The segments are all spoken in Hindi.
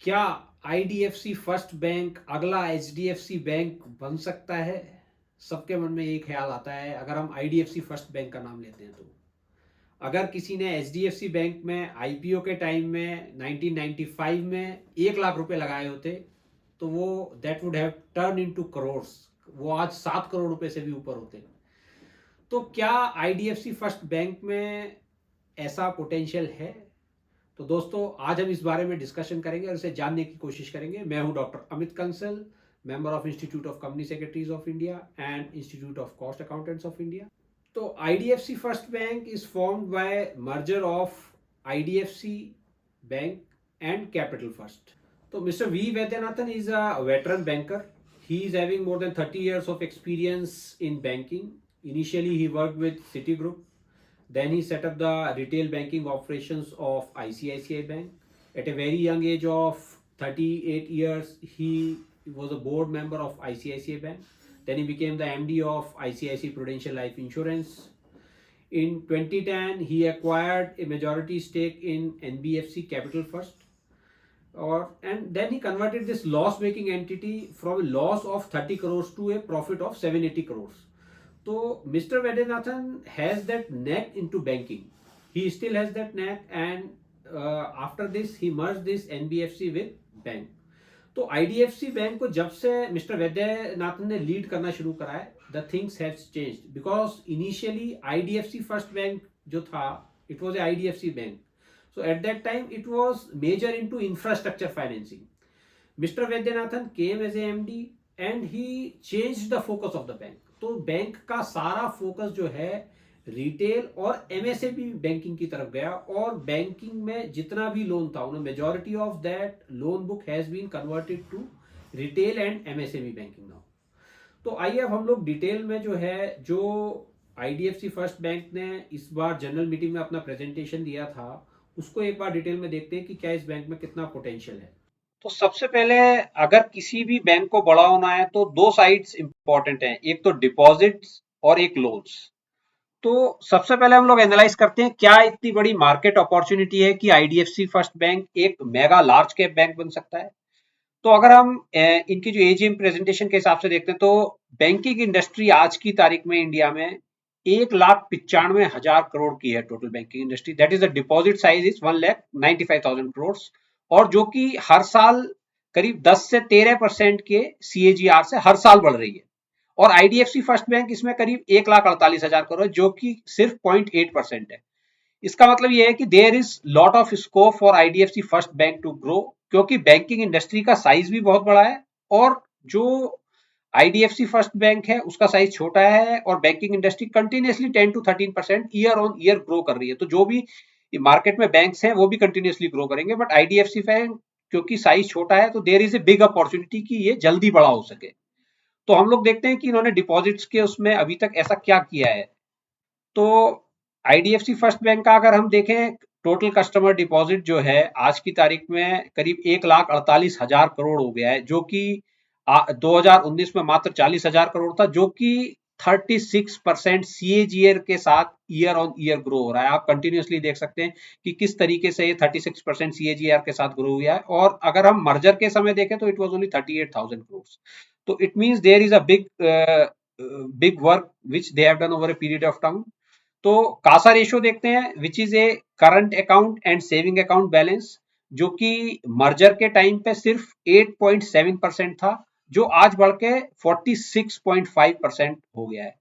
क्या आईडीएफसी फर्स्ट बैंक अगला एचडीएफसी बैंक बन सकता है? सबके मन में ये ख्याल आता है अगर हम आईडीएफसी फर्स्ट बैंक का नाम लेते हैं तो। अगर किसी ने एचडीएफसी बैंक में आईपीओ के टाइम में 1995 में 1 लाख रुपए लगाए होते तो वो that would have turn into crores. वो आज 7 करोड़ रुपए से भी ऊपर होते। तो क्या आईडीएफसी फर्स्ट बैंक में ऐसा पोटेंशियल है? तो दोस्तों आज हम इस बारे में डिस्कशन करेंगे और इसे जानने की कोशिश करेंगे। मैं हूं doctor Amit Kansal, member of Institute of Company Secretaries of India and Institute of Cost Accountants of India. तो IDFC first Bank is formed by merger of IDFC Bank and Capital First. तो mister V Vaidyanathan is a veteran banker. He is having more than 30 years of experience in banking. Initially, he worked with Citigroup. Then he set up the retail banking operations of ICICI Bank. At a very young age of 38 years, he was a board member of ICICI Bank. Then he became the MD of ICICI Prudential Life Insurance. In 2010, he acquired a majority stake in NBFC Capital First. And then he converted this loss making entity from a loss of 30 crores to a profit of 780 crores. So Mr. Vaidyanathan has that knack into banking. He still has that knack, and after this he merged this NBFC with bank. तो आईडीएफसी बैंक को जब से मिस्टर वैद्यनाथन ने लीड करना शुरू करा है, the things have changed because initially IDFC first bank जो था, it was a IDFC bank. So at that time, it was major into infrastructure financing. Mr. Vaidyanathan came as a MD and he changed the focus of the bank. तो बैंक का सारा फोकस जो है रिटेल और एमएसएमई बैंकिंग की तरफ गया, और बैंकिंग में जितना भी लोन था उन्हें majority of that loan book has been converted to retail and MSME banking now. तो आइए अब हम लोग डिटेल में जो है, जो आईडीएफसी फर्स्ट बैंक ने इस बार जनरल मीटिंग में अपना प्रेजेंटेशन दिया था, उसको एक बार डिटेल में देखते हैं कि क्या इस बैंक में कितना पोटेंशियल है. तो सबसे पहले, अगर किसी भी बैंक को बड़ा होना है तो दो साइड्स इंपॉर्टेंट हैं, एक तो डिपॉजिट्स और एक लोन्स. तो सबसे पहले हम लोग एनालाइज करते हैं क्या इतनी बड़ी मार्केट अपॉर्चुनिटी है कि आईडीएफसी फर्स्ट बैंक एक मेगा लार्ज कैप बैंक बन सकता है. तो अगर हम इनकी जो एजीएम प्रेजेंटेशन के हिसाब से देखते हैं तो बैंकिंग इंडस्ट्री आज की तारीख में इंडिया में 1,95,000 करोड़ की है. Total banking industry, that is the deposit size is 1,95,000 crore, और जो कि हर साल करीब 10 से 13% के सीएजीआर से हर साल बढ़ रही है. और आईडीएफसी फर्स्ट बैंक इसमें करीब 1,48,000 करोड़, जो कि सिर्फ 0.8% है. इसका मतलब यह है कि there is lot of scope for IDFC first Bank to grow, क्योंकि बैंकिंग इंडस्ट्री का साइज भी बहुत बड़ा है और जो आईडीएफसी फर्स्ट बैंक है उसका साइज छोटा है, और banking industry continuously 10 to 13% year on year grow कर रही है. तो जो भी मार्केट में बैंक्स हैं वो भी कंटिन्यूसली ग्रो करेंगे, बट आईडीएफसी बैंक क्योंकि साइज छोटा है तो there is a big opportunity कि ये जल्दी बड़ा हो सके. तो हम लोग देखते हैं कि इन्होंने डिपॉजिट्स के उसमें अभी तक ऐसा क्या किया है. तो आईडीएफसी फर्स्ट बैंक का अगर हम देखें, टोटल कस्टमर डिपॉजिट जो है आज की तारीख में करीब 1,48,000 करोड़ हो गया है, जो कि 2019 में मात्र 40,000 करोड़ था, जो कि 36% सीएजीआर के साथ ईयर ऑन ईयर ग्रो हो रहा है. आप कंटिन्यूसली देख सकते हैं कि किस तरीके से ये 36% सीएजीआर के साथ ग्रो हुआ है. और अगर हम मर्जर के समय देखें तो इट वाज ओनली 38,000 करोड़. तो it means there is a big work which they have done over a period of time. तो कासा रेशियो देखते हैं, which is a current account and saving account balance, जो कि मर्जर के टाइम पे सिर्फ 8.7% था, जो आज बढ़ के 46.5% हो गया है.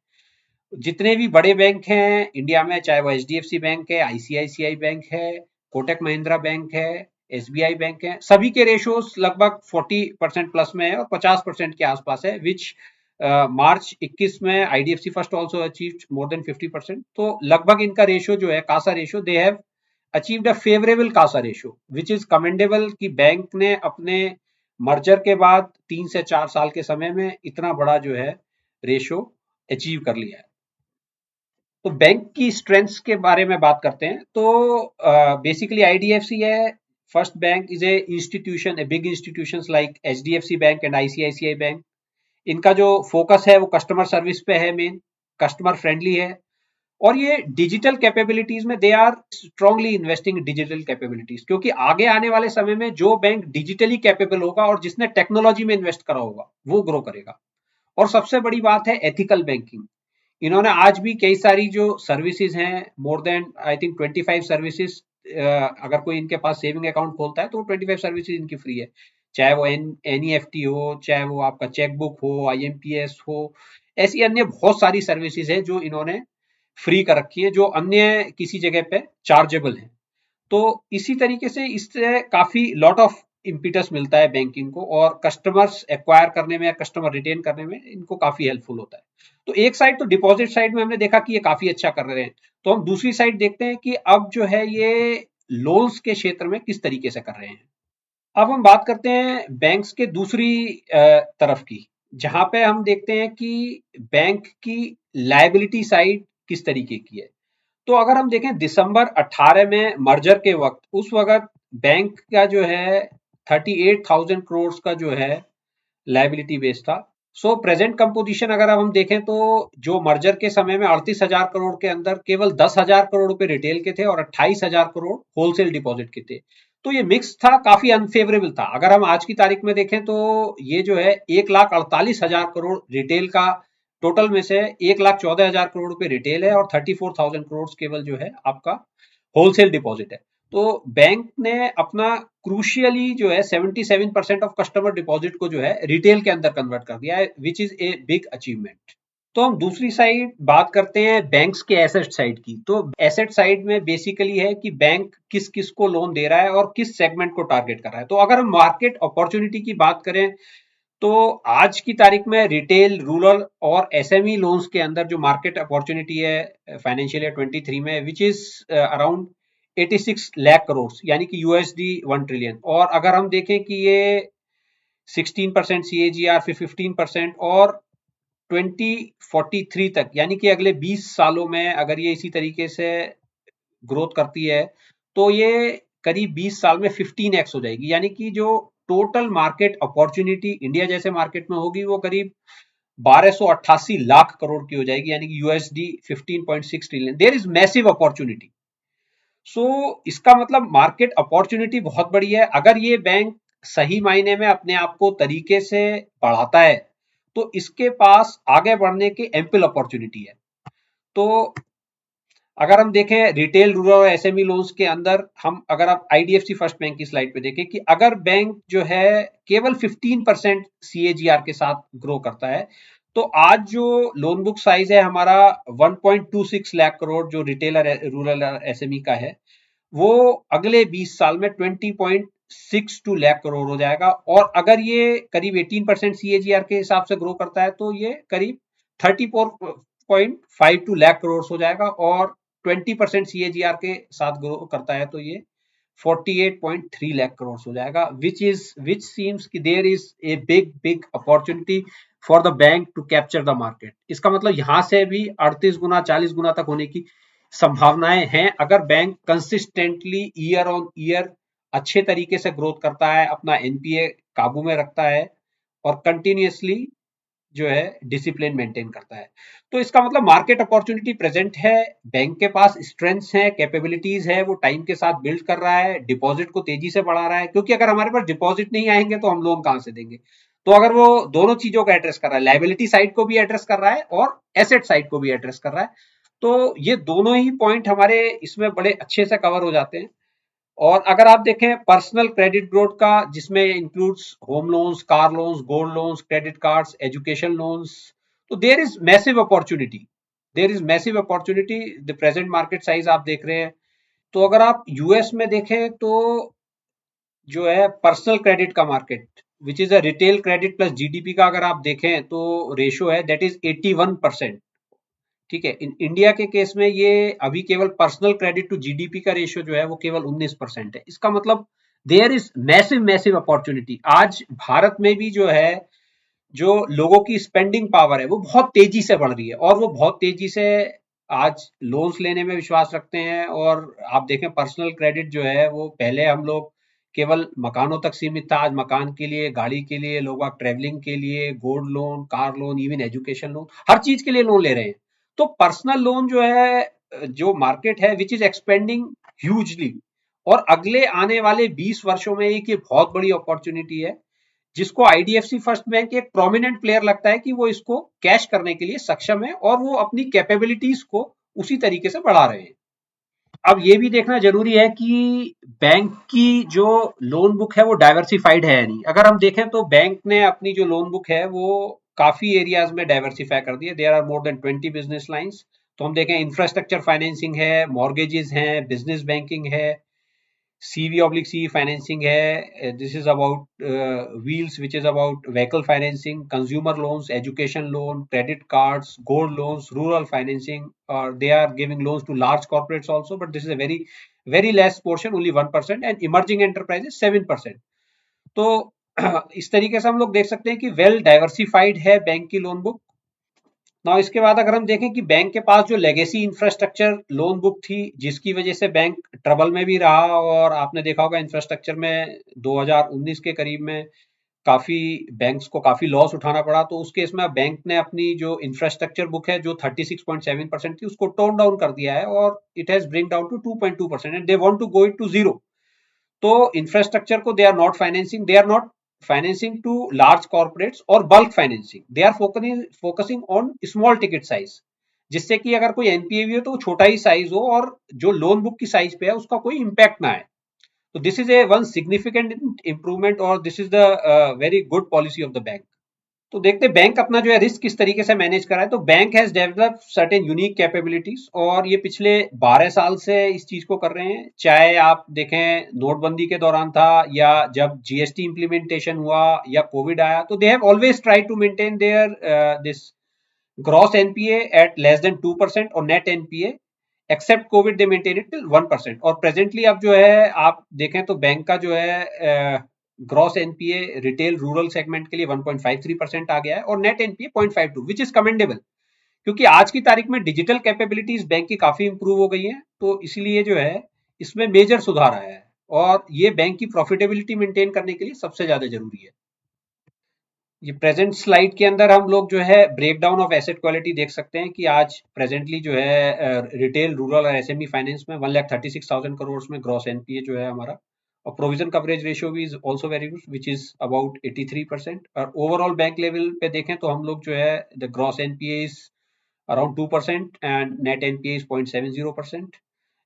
जितने भी बड़े बैंक हैं इंडिया में, चाहे वो एचडीएफसी बैंक है, आईसीआईसीआई बैंक है, कोटक महिंद्रा बैंक है, एसबीआई बैंक है, सभी के रेशियोज लगभग 40% प्लस में है और 50% के आसपास है, विच मार्च 21 में IDFC first also achieve more than 50%. तो लगभग इनका रेशियो जो है, Kasa ratio, they have achieved a favourable Kasa ratio which is commendable, कि बैंक ने अपने मर्जर के बाद 3 से 4 साल के समय में इतना बड़ा जो है रेशियो अचीव कर लिया है. तो बैंक की स्ट्रेंथ्स के बारे में बात करते हैं. तो बेसिकली आईडीएफसी है first Bank is a institution, a big institutions like HDFC bank and ICICI bank. इनका जो फोकस है वो कस्टमर सर्विस पे है, मेन कस्टमर फ्रेंडली है, और ये डिजिटल कैपेबिलिटीज में they are strongly investing in digital capabilities, क्योंकि आगे आने वाले समय में जो बैंक डिजिटली कैपेबल होगा और जिसने टेक्नोलॉजी में इन्वेस्ट करा होगा वो ग्रो करेगा। और सबसे बड़ी बात है एथिकल बैंकिंग। इन्होंने आज भी कई सारी जो सर्विसेज हैं, more than I think 25 services, अगर कोई इनके पास सेविंग अकाउंट खोलता है तो 25 सर्विसेज इनकी फ्री है। चाहे वो एनईएफटी हो, चाहे वो आपका चेकबुक हो, आईएमपीएस हो, ऐसी अन्य बहुत सारी सर्विसेज है जो इन्होंने फ्री कर रखी है, जो अन्य किसी जगह पे चार्जेबल है। तो इसी तरीके से इससे काफी लॉट ऑफ इम्पिटस मिलता है बैंकिंग को, और कस्टमर्स एक्वायर करने में या कस्टमर रिटेन करने में इनको काफी हेल्पफुल होता है। तो एक साइड तो डिपॉजिट साइड में हमने देखा कि ये काफी अच्छा कर रहे हैं, तो हम दूसरी साइड देखते हैं कि अब जो है ये लोन्स के क्षेत्र में किस तरीके से कर रहे हैं। अब हम बात करते हैं बैंक्स के दूसरी तरफ की, जहां पे हम देखते हैं कि बैंक की लायबिलिटी साइड किस तरीके की है। तो अगर हम देखें दिसंबर 18 में मर्जर के वक्त, उस वक्त बैंक का जो है 38,000 करोड़ का जो है लायबिलिटी बेस था। सो प्रेजेंट कंपोजिशन अगर अब हम देखें तो जो मर्जर के समय में 38,000 करोड़ के अंदर केवल 10,000 करोड़ रुपए रिटेल के थे और 28,000 करोड़ होलसेल डिपॉजिट के थे। तो ये मिक्स था, काफी अनफेवरेबल था। अगर हम आज की तारीख में देखें तो ये जो है 1,48,000 करोड़ रिटेल का, टोटल में से 1,14,000 करोड़ रुपए रिटेल है और 34,000 करोड़ केवल जो है आपका होलसेल डिपॉजिट है। तो बैंक ने अपना क्रूशियली जो है 77% ऑफ कस्टमर डिपॉजिट को जो है रिटेल के अंदर कन्वर्ट कर दिया है, विच इज ए बिग अचीवमेंट। तो हम दूसरी साइड बात करते हैं बैंक्स के एसेट साइड की। तो एसेट साइड में बेसिकली है कि बैंक किस किस को लोन दे रहा है और किस सेगमेंट को टारगेट कर रहा है। तो अगर हम मार्केट अपॉर्चुनिटी की बात करें तो आज की तारीख में रिटेल, रूरल और एसएमई लोन्स के अंदर जो मार्केट अपॉर्चुनिटी है फाइनेंशियल ईयर 23 में, which is around 86 lakh crore, यानी कि यूएसडी 1 ट्रिलियन। और अगर हम देखें कि ये 16% सीएजीआर, फिर 15% और 2043 तक, यानी कि अगले 20 सालों में अगर ये इसी तरीके से ग्रोथ करती है तो ये करीब 20 साल में 15x हो जाएगी। यानी कि जो टोटल मार्केट अपॉर्चुनिटी इंडिया जैसे मार्केट में होगी वो करीब 1288 लाख करोड़ की हो जाएगी, यानी कि USD 15.6 trillion. There is massive opportunity. So इसका मतलब मार्केट अपॉर्चुनिटी बहुत बड़ी है। अगर ये बैंक सही मायने में अपने आप को तरीके से बढ़ाता है तो इसके पास आगे बढ़ने की एम्पल अपॉर्चुनिटी है। तो अगर हम देखें रिटेल, रूरल और एसएमई लोन्स के अंदर, हम अगर आप आईडीएफसी फर्स्ट बैंक की स्लाइड पे देखें कि अगर बैंक जो है केवल 15% सीएजीआर के साथ ग्रो करता है तो आज जो लोन बुक साइज है हमारा 1.26 लाख करोड़ जो रिटेल रूरल एसएमई का है, वो अगले 20 साल में 20.62 लाख करोड़ हो जाएगा। और अगर ये करीब 18% सीएजीआर के हिसाब से ग्रो करता है तो ये करीब 34.52 लाख करोड़ हो जाएगा। और 20% सीएजीआर के साथ ग्रो करता है तो ये 48.3 लाख करोड़ हो जाएगा, विच सीम्स कि there is a big big opportunity for the bank to capture the market. इसका मतलब यहां से भी 38 गुना 40 गुना तक होने की संभावनाएं हैं अगर bank consistently year on year अच्छे तरीके से ग्रोथ करता है, अपना एनपीए काबू में रखता है और कंटिन्यूअसली जो है डिसिप्लिन मेंटेन करता है। तो इसका मतलब मार्केट अपॉर्चुनिटी प्रेजेंट है, बैंक के पास स्ट्रेंथ्स है, कैपेबिलिटीज है, वो टाइम के साथ बिल्ड कर रहा है, डिपॉजिट को तेजी से बढ़ा रहा है, क्योंकि अगर हमारे पास डिपॉजिट नहीं आएंगे तो हम लोन कहां से देंगे। तो अगर वो दोनों चीजों को एड्रेस कर रहा है, लाइबिलिटी साइड को भी एड्रेस कर रहा है और एसेट साइड को भी एड्रेस कर रहा है, तो ये दोनों ही पॉइंट हमारे इसमें बड़े अच्छे से कवर हो जाते हैं। और अगर आप देखें पर्सनल क्रेडिट ग्रोथ का, जिसमें includes home loans, car loans, gold loans, credit cards, education loans, तो there is massive opportunity. There is massive opportunity. The present market size आप देख रहे हैं। तो अगर आप यूएस में देखें तो जो है पर्सनल क्रेडिट का market, which is a retail credit plus GDP का, अगर आप देखें तो रेशियो है दैट इज 81%। ठीक है, इन इंडिया के केस में ये अभी केवल पर्सनल क्रेडिट टू जीडीपी का रेशियो जो है वो केवल 19% है। इसका मतलब there is massive massive opportunity. आज भारत में भी जो है, जो लोगों की स्पेंडिंग पावर है वो बहुत तेजी से बढ़ रही है और वो बहुत तेजी से आज लोन्स लेने में विश्वास रखते हैं। और आप देखें पर्सनल क्रेडिट जो है वो पहले हम लोग केवल मकानों तक सीमित था, आज मकान के लिए, गाड़ी के लिए, लोग ट्रेवलिंग के लिए, gold loan, car loan, even education loan, हर चीज के लिए लोन ले रहे हैं। तो पर्सनल लोन जो है जो मार्केट है विच इज एक्सपेंडिंग ह्यूजली, और अगले आने वाले 20 वर्षों में एक ये बहुत बड़ी अपॉर्चुनिटी है जिसको आईडीएफसी फर्स्ट बैंक एक प्रोमिनेंट प्लेयर लगता है कि वो इसको कैश करने के लिए सक्षम है और वो अपनी कैपेबिलिटीज को उसी तरीके से बढ़ा रहे हैं। अब ये भी देखना जरूरी है कि बैंक की जो लोन बुक है वो डाइवर्सिफाइड है या नहीं। अगर हम देखें तो बैंक ने अपनी जो लोन बुक है वो काफी एरियाज में डाइवर्सिफाई कर दी है। There are more than 20 business lines. तो हम देखें इंफ्रास्ट्रक्चर फाइनेंसिंग है, मॉर्गेजेस हैं, बिजनेस बैंकिंग है, CV oblique CE financing है, this is about wheels which is about vehicle financing, consumer loans, education loan, credit cards, gold loans, rural financing, or they are giving loans to large corporates also, but this is a very less portion, only 1%, and emerging enterprises 7%. तो इस तरीके से हम लोग देख सकते हैं कि वेल डाइवर्सिफाइड है बैंक की लोन बुक। ना इसके बाद अगर हम देखें कि बैंक के पास जो लेगेसी इंफ्रास्ट्रक्चर लोन बुक थी जिसकी वजह से बैंक ट्रबल में भी रहा, और आपने देखा होगा इंफ्रास्ट्रक्चर में 2019 के करीब में काफी बैंक्स को काफी लॉस उठाना पड़ा, तो उस केस में बैंक ने अपनी जो इंफ्रास्ट्रक्चर बुक है जो 36.7% थी उसको टोन डाउन कर दिया है और it has bring down to 2.2% and they want to go it to zero. तो इंफ्रास्ट्रक्चर को they are not financing to large corporates और bulk financing, they are focusing on small ticket size, जिससे कि अगर कोई एनपीए भी हो तो वो छोटा ही साइज हो और जो लोन बुक की साइज पे है उसका कोई इम्पैक्ट ना आए। तो this is a one significant improvement और this is the very good policy of the bank. तो देखते हैं बैंक अपना जो है रिस्क किस तरीके से मैनेज कर रहा है। तो bank has develop certain unique capabilities और ये पिछले 12 साल से इस चीज को कर रहे हैं, चाहे आप देखें नोटबंदी के दौरान था या जब जीएसटी इंप्लीमेंटेशन हुआ या कोविड आया, तो they have always try to maintain their this gross NPA at less than 2% और net NPA except COVID they maintain it till 1%। और प्रेजेंटली अब जो है आप देखें तो बैंक का जो है gross NPA retail rural segment के लिए 1.53% आ गया है और net NPA 0.52, which is commendable, क्योंकि आज की तारीख में डिजिटल कैपेबिलिटीज बैंक की काफी इंप्रूव हो गई हैं, तो इसलिए जो है इसमें मेजर सुधार आया है और ये बैंक की प्रॉफिटेबिलिटी मेंटेन करने के लिए सबसे ज्यादा जरूरी है। ये प्रेजेंट स्लाइड के अंदर हम लोग जो है break down of asset quality देख सकते हैं कि आज प्रेजेंटली जो है रिटेल रूरल और एसएमई फाइनेंस में 1,36,000 करोड़ में ग्रॉस एनपीए जो है हमारा, और प्रोविजन कवरेज रेशियो भी is also very good which is about 83%। और ओवरऑल बैंक लेवल पे देखें तो हम लोग जो है the gross NPA is around 2% and net NPA is 0.70%,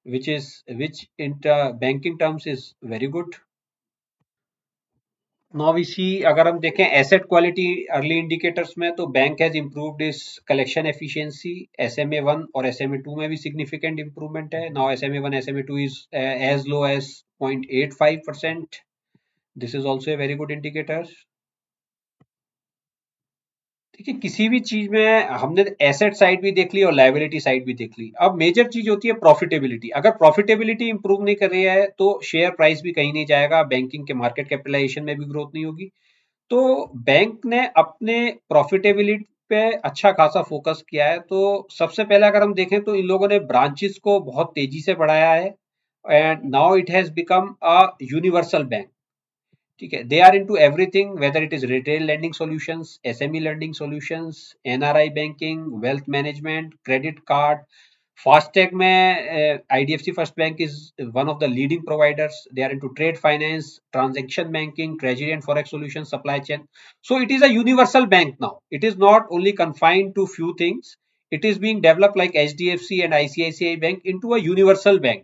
which in banking terms is very good। Now we see अगर हम देखें एसेट क्वालिटी अर्ली इंडिकेटर्स में, तो बैंक हैज इंप्रूव्ड इस कलेक्शन एफिशिएंसी, एसएमए 1 और एसएमए 2 में भी सिग्निफिकेंट इंप्रूवमेंट है। Now SMA 1 SMA 2 is as low as 0.85%, this is also a very good indicator. देखिए किसी भी चीज में हमने एसेट साइड भी देख ली और लायबिलिटी साइड भी देख ली, अब मेजर चीज होती है प्रॉफिटेबिलिटी। अगर प्रॉफिटेबिलिटी इंप्रूव नहीं कर रही है तो शेयर प्राइस भी कहीं नहीं जाएगा, बैंकिंग के मार्केट कैपिटलाइजेशन में भी ग्रोथ नहीं होगी। तो बैंक ने अपने प्रॉफिटेबिलिटी पे अच्छा खासा फोकस किया है। तो सबसे पहले अगर हम देखें तो इन लोगों ने ब्रांचेस को बहुत तेजी से बढ़ाया है and now it has become a universal bank. ठीक है, they are into everything, whether it is retail lending solutions, SME lending solutions, NRI banking, wealth management, credit card. FASTag में IDFC first Bank is one of the leading providers, they are into trade finance, transaction banking, treasury and forex solution, supply chain. So it is a universal bank now, it is not only confined to few things, it is being developed like HDFC and ICICI Bank into a universal bank।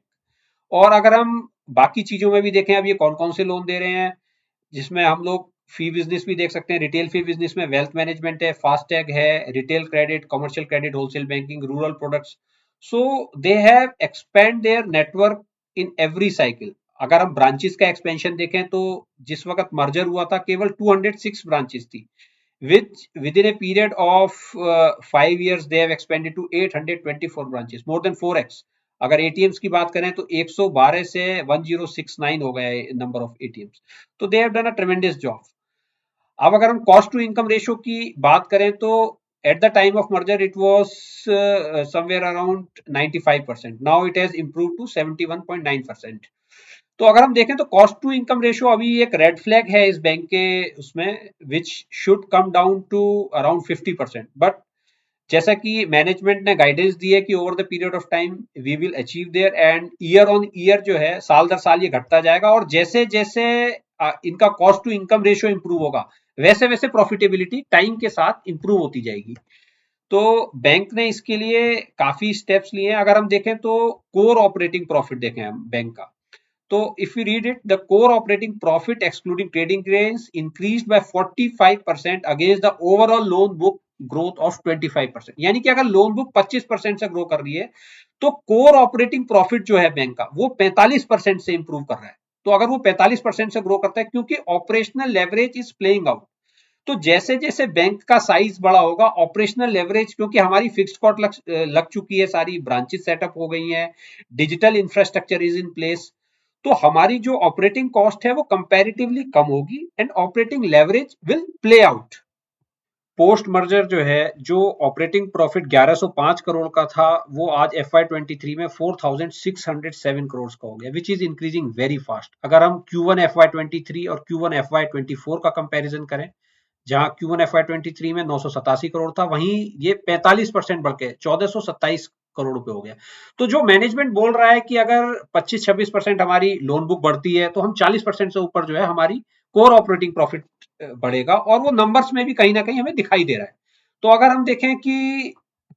और अगर हम बाकी चीजों में भी देखें अब ये कौन कौन से लोन दे रहे हैं, जिसमें हम लोग फी बिजनेस भी देख सकते हैं। रिटेल फी बिजनेस में वेल्थ मैनेजमेंट है, फास्टैग है, retail credit, commercial credit, wholesale banking, rural products. So they have expand their network in every cycle. अगर हम ब्रांचेस का एक्सपेंशन देखें तो जिस वक्त मर्जर हुआ था केवल 206 ब्रांचेस थी, which within a period of 5 years they have expanded to 824 branches, more than 4x। अगर एटीएम्स की बात करें तो 112 से 1069 हो गया है नंबर ऑफ एटीएम्स। तो they have done a tremendous job. अब अगर हम कॉस्ट टू इनकम रेशियो की बात करें तो at the time of merger it was somewhere around 95%, now it has improve to 71.9%। तो अगर हम देखें तो कॉस्ट टू इनकम रेशियो अभी एक रेड फ्लैग है इस बैंक के उसमें, which should come down to around 50%, but जैसा कि मैनेजमेंट ने गाइडेंस दी है कि over the period of time we will achieve there, and year on year जो है साल दर साल ये घटता जाएगा, और जैसे जैसे इनका cost to income ratio improve होगा वैसे वैसे प्रॉफिटेबिलिटी टाइम के साथ इंप्रूव होती जाएगी। तो बैंक ने इसके लिए काफी स्टेप्स लिए हैं। अगर हम देखें तो कोर ऑपरेटिंग प्रॉफिट देखें हम बैंक का, तो if you read it, the core operating profit excluding trading gains increased by 45% against the overall loan book growth of 25%। यानी कि अगर लोन बुक 25% से ग्रो कर रही है तो कोर ऑपरेटिंग प्रॉफिट जो है बैंक का वो 45% से इंप्रूव कर रहा है। तो अगर वो 45% से ग्रो करता है क्योंकि operational leverage is playing out, तो जैसे जैसे बैंक का साइज बड़ा होगा ऑपरेशनल लेवरेज, क्योंकि हमारी फिक्स्ड कॉस्ट लग चुकी है, सारी ब्रांचेस सेटअप हो गई हैं, digital infrastructure is in place, तो हमारी जो ऑपरेटिंग कॉस्ट है वो कंपैरेटिवली कम होगी and operating leverage will play out. Post merger जो है जो ऑपरेटिंग प्रॉफिट 1105 करोड़ का था वो आज FY23 में 4607 करोड़ का हो गया, which is increasing very fast. अगर हम Q1 FY23 और Q1 FY24 का कंपैरिजन करें, जहां Q1 FY23 में 987 करोड़ था, वहीं ये 45% बढ़ के 1427 करोड़ रुपए हो गया। तो जो मैनेजमेंट बोल रहा है कि अगर 25-26% हमारी लोन बुक बढ़ती है तो हम 40% से ऊपर जो है हमारी कोर ऑपरेटिंग प्रॉफिट बढ़ेगा, और वो नंबर्स में भी कहीं ना कहीं हमें दिखाई दे रहा है। तो अगर हम देखें कि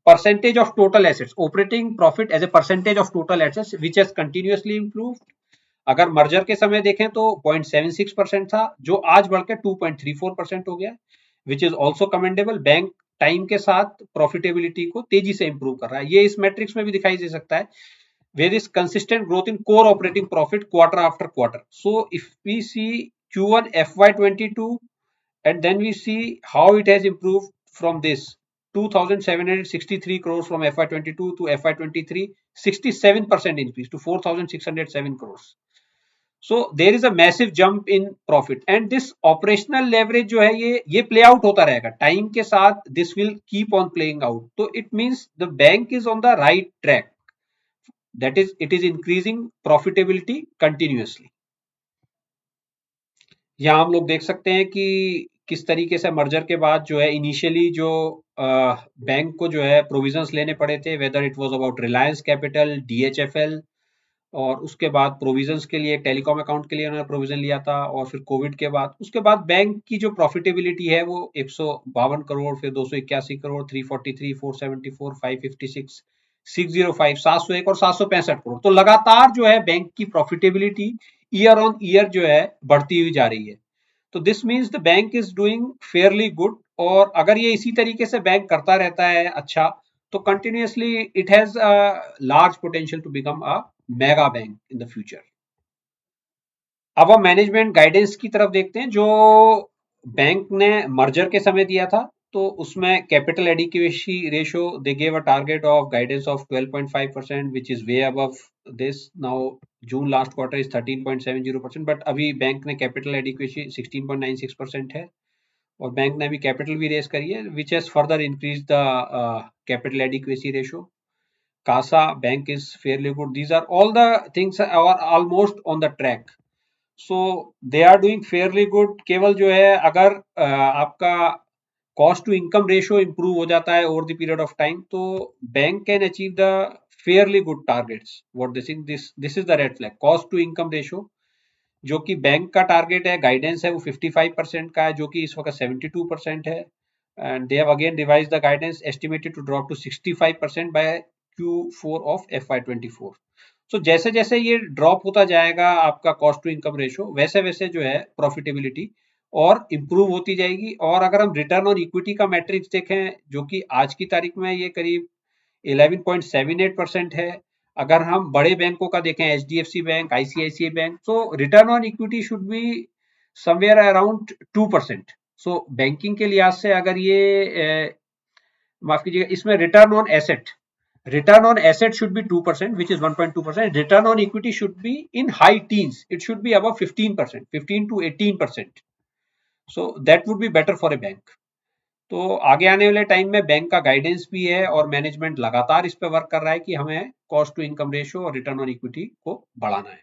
percentage of total assets, operating profit as a percentage of total assets which has continuously improve, अगर मर्जर के समय देखें तो 0.76% था जो आज बढ़ के 2.34% हो गया, which is also commendable. Bank time के साथ प्रॉफिटेबिलिटी को तेजी से इंप्रूव कर रहा है, ये इस मैट्रिक्स में भी दिखाई दे सकता है। There is consistent growth in core operating profit quarter after quarter. So if we see Q1 FY22 and then we see how it has improved from this 2763 crores from FY22 to FY23, 67% increase to 4607 crores. So there is a massive jump in profit, and this operational leverage जो है ये play out होता रहेगा टाइम के साथ, this will keep on playing out। तो it means the bank is on the right track, that is it is increasing profitability continuously। यहाँ हम लोग देख सकते हैं कि किस तरीके से मर्जर के बाद जो है इनिशियली जो बैंक को जो है प्रोविजंस लेने पड़े थे, whether it was about Reliance capital, DHFL, और उसके बाद प्रोविजंस के लिए टेलीकॉम अकाउंट के लिए उन्होंने प्रोविजन लिया था, और फिर कोविड के बाद उसके बाद बैंक की जो प्रॉफिटेबिलिटी है वो 152 करोड़, फिर 281 करोड़, 343, 474, 556, 605, 701 और 765 करोड़। तो लगातार जो है बैंक की प्रॉफिटेबिलिटी ईयर ऑन ईयर जो है बढ़ती हुई जा रही है। तो this means the bank is doing fairly good, और अगर ये इसी तरीके से बैंक करता रहता है अच्छा, तो continuously it has a large potential to become a mega bank in the future. अब हम मैनेजमेंट गाइडेंस की तरफ देखते हैं जो बैंक ने मर्जर के समय दिया था। तो उसमें capital adequacy ratio they gave a target of guidance of 12.5%, which is way above this. Now June last quarter is 13.70%, but अभी बैंक ने कैपिटल एडिक्वेसी 16.96% है, और बैंक ने अभी कैपिटल भी रेज करी है, which has further increase the capital adequacy ratio. CASA bank is fairly good. These are all the things are almost on the track. So they are doing fairly good। केवल जो है अगर आपका cost to income ratio improve हो जाता है over the period of time, तो bank can achieve the fairly good targets. What this is the red flag, cost to income ratio जो कि बैंक का टारगेट है, गाइडेंस है वो 55% का है, जो कि इस वक्त 72% है, and they have again revise the guidance estimated to drop to 65% by Q4 of FY24। So जैसे जैसे ये ड्रॉप होता जाएगा आपका कॉस्ट टू इनकम रेशियो, वैसे वैसे जो है प्रॉफिटेबिलिटी और इंप्रूव होती जाएगी। और अगर हम रिटर्न ऑन इक्विटी का मैट्रिक्स देखें जो कि आज की तारीख में ये करीब 11.78% है। अगर हम बड़े बैंकों का देखें, HDFC बैंक, ICICI बैंक, तो return on equity should be somewhere around 2%। So banking के लिहाज से अगर ये माफ कीजिएगा, इसमें return on asset should be 2%, which is 1.2%। Return on equity should be in high teens, it should be above 15%, 15 to 18%। So that would be better for a bank. तो आगे आने वाले टाइम में बैंक का गाइडेंस भी है और मैनेजमेंट लगातार इस पे वर्क कर रहा है कि हमें कॉस्ट टू इनकम रेशियो और रिटर्न ऑन इक्विटी को बढ़ाना है।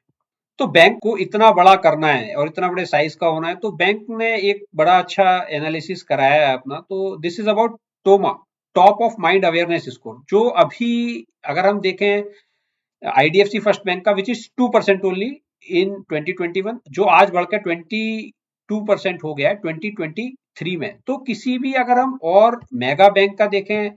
तो बैंक को इतना बड़ा करना है और इतना बड़े साइज का होना है, तो बैंक ने एक बड़ा अच्छा एनालिसिस कराया है अपना। तो this is about टोमा। Top of mind awareness score, जो अभी अगर हम देखें आईडीएफसी फर्स्ट बैंक का, विच इज 2% ओनली इन 2021, जो आज बढ़कर 22% हो गया है 2023 में। तो किसी भी, अगर हम और मेगा बैंक का देखें,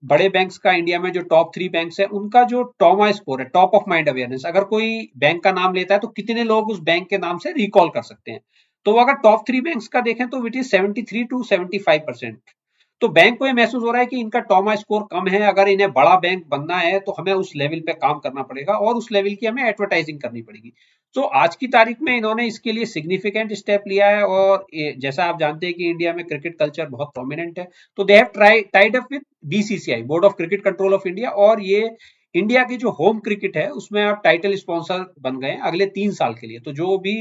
बड़े बैंक्स का इंडिया में जो टॉप 3 बैंक्स है, उनका जो टॉमा स्कोर है, टॉप ऑफ माइंड अवेयरनेस, अगर कोई बैंक का नाम लेता है तो कितने लोग उस बैंक के नाम से रिकॉल कर सकते हैं, तो अगर टॉप 3 बैंक्स का देखें तो विच इज 73 to 75%। तो बैंक को ये महसूस हो रहा है कि इनका टॉमा स्कोर कम है, अगर इन्हें बड़ा बैंक बनना है तो हमें उस लेवल पे काम करना पड़ेगा और उस लेवल की हमें एडवर्टाइजिंग करनी पड़ेगी। तो आज की तारीख में इन्होंने इसके लिए सिग्निफिकेंट स्टेप लिया है, और जैसा आप जानते हैं कि इंडिया में क्रिकेट कल्चर बहुत प्रोमिनेंट है, तो they have tied up with BCCI, board of cricket control of India, और ये इंडिया की जो होम क्रिकेट है उसमें आप टाइटल स्पॉन्सर बन गए हैं अगले 3 साल के लिए। तो जो भी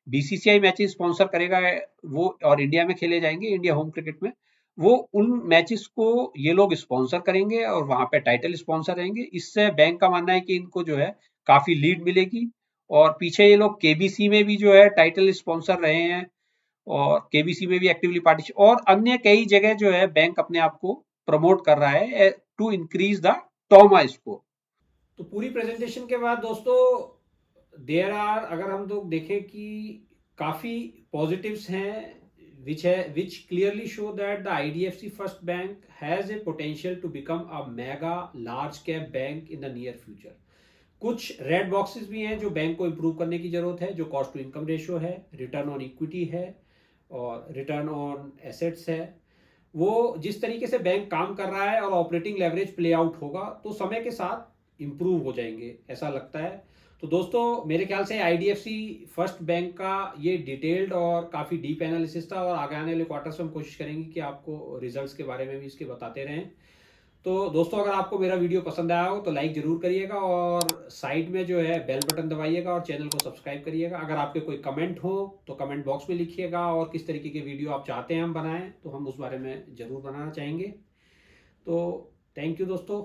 बीसीसीआई मैचेस स्पॉन्सर करेगा वो, और इंडिया में खेले जाएंगे इंडिया होम क्रिकेट में, वो उन मैचेस को ये लोग स्पॉन्सर करेंगे और वहां पे टाइटल स्पॉन्सर रहेंगे। इससे बैंक का मानना है कि इनको जो है काफी लीड मिलेगी, और पीछे ये लोग केबीसी में भी जो है टाइटल स्पॉन्सर रहे हैं, और केबीसी में भी एक्टिवली पार्टिसिपेट, और अन्य कई जगह जो है बैंक अपने आप को प्रमोट कर रहा है टू इंक्रीज द टॉमा स्कोर। तो पूरी प्रेजेंटेशन के बाद दोस्तों, देयर आर, अगर हम लोग देखें कि काफ़ी पॉजिटिव्स हैं which clearly show that the IDFC First Bank has a potential to become a mega large cap bank in the near future. कुछ रेड बॉक्सेस भी हैं जो बैंक को इम्प्रूव करने की जरूरत है, जो कॉस्ट टू इनकम रेशियो है, रिटर्न ऑन इक्विटी है, और रिटर्न ऑन एसेट्स है। वो जिस तरीके से बैंक काम कर रहा है और ऑपरेटिंग लेवरेज प्ले आउट होगा तो समय के साथ इम्प्रूव हो जाएंगे, ऐसा लगता है। तो दोस्तों, मेरे ख्याल से आईडीएफसी फर्स्ट बैंक का ये डिटेल्ड और काफ़ी डीप एनालिसिस था, और आगे आने वाले क्वार्टर्स में हम कोशिश करेंगे कि आपको रिजल्ट्स के बारे में भी इसके बताते रहें। तो दोस्तों, अगर आपको मेरा वीडियो पसंद आया हो तो लाइक जरूर करिएगा, और साइड में जो है बेल बटन दबाइएगा, और चैनल को सब्सक्राइब करिएगा। अगर आपके कोई कमेंट हो तो कमेंट बॉक्स में लिखिएगा, और किस तरीके के वीडियो आप चाहते हैं हम बनाएं तो हम उस बारे में ज़रूर बनाना चाहेंगे। तो थैंक यू दोस्तों।